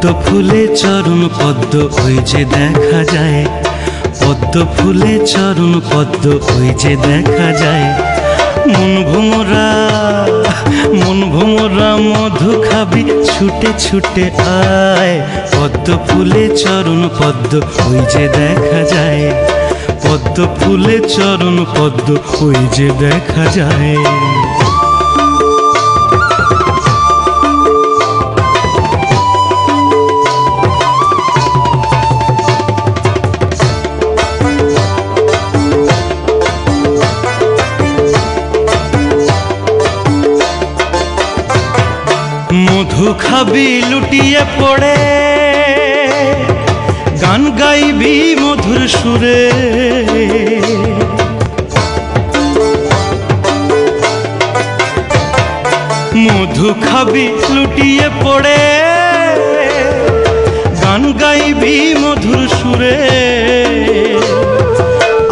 পদ্ম ফুলে চরণ পদ্ম ওই যে দেখা যায়, পদ্ম ফুলে চরণ পদ্ম ওই যে দেখা যায়। মন ভোমরা মধু খাবি ছুটে ছুটে আয়, পদ্ম ফুলে চরণ পদ্ম ওই যে দেখা যায়, পদ্ম ফুলে চরণ পদ্ম ওই যে দেখা যায়। মধু খাবি লুটিয়ে পড়ে, গান গাইবি মধুর সুরে, মধু খাবি লুটিয়ে পড়ে, গান গাইবি মধুর সুরে।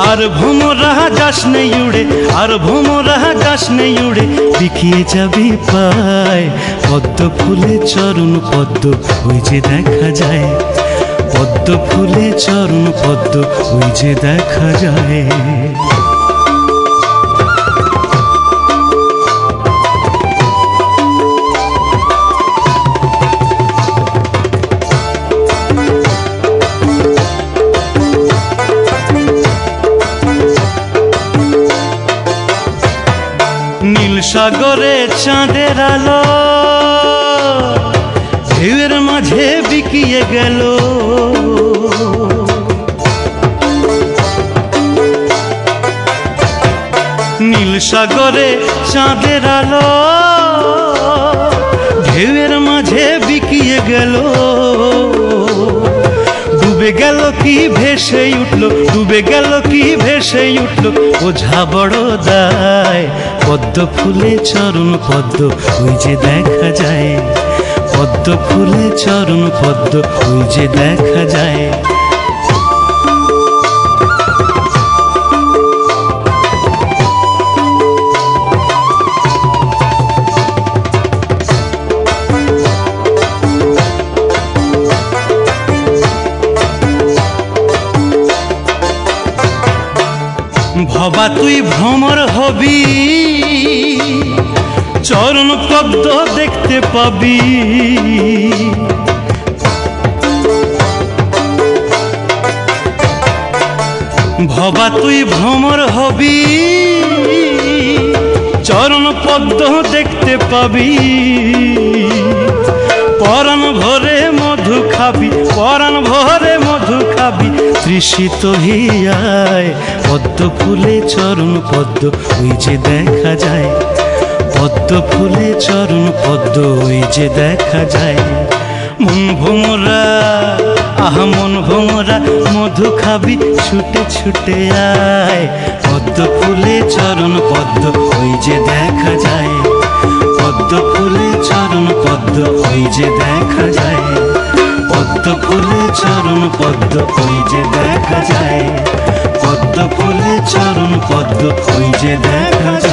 আর ভোমরা যাস নেই উড়ে, আর ভোমরা যাস নেই উড়ে, বিকিয়ে যাবি পায়, পদ্ম ফুলে চরণ পদ্ম ওই যে দেখা যায়, পদ্ম ফুলে চরণ পদ্ম ওই যে দেখা যায়। নীল সাগরে চাঁদের আলো ঢেউয়ের মাঝে বিকিয়ে গেল, নীল সাগরে চাঁদের আলো ঢেউয়ের মাঝে বিকিয়ে গেল। ডুবে গেল কি ভেসে উঠলো, ডুবে গেল কি ভেসে উঠলো, ওঝা বড় দায়, পদ্ম ফুলে চরণ পদ্ম ওই যে দেখা যায়, পদ্ম ফুলে চরণ পদ্ম ওই যে দেখা যায়। ভবা তুই ভ্রমর হবি, চরণ পদ্ম দেখতে পাবি, ভবা তুই ভ্রমর হবি, চরণ পদ্ম দেখতে পাবি। পরাণ ভরে মধু খাবি, পরাণ ভরে মধু খাবি, তৃষিত হিয়ায়, পদ্ম ফুলে চরণ পদ্ম ওই যে দেখা যায়, পদ্ম ফুলে চরণ পদ্ম ওই যে দেখা যায়। মন ভোমরা আহা মন ভোমরা মধু খাবি ছুটে ছুটে আয়, পদ্ম ফুলে চরণ পদ্ম ওই যে দেখা যায়, পদ্ম ফুলে চরণ পদ্ম ওই যে দেখা যায়, পদ্ম ফুলে চরণ পদ্ম ওই যে দেখা যায়, পদ্ম ফুলে চরণ পদ্ম ওই যে দেখা যায়।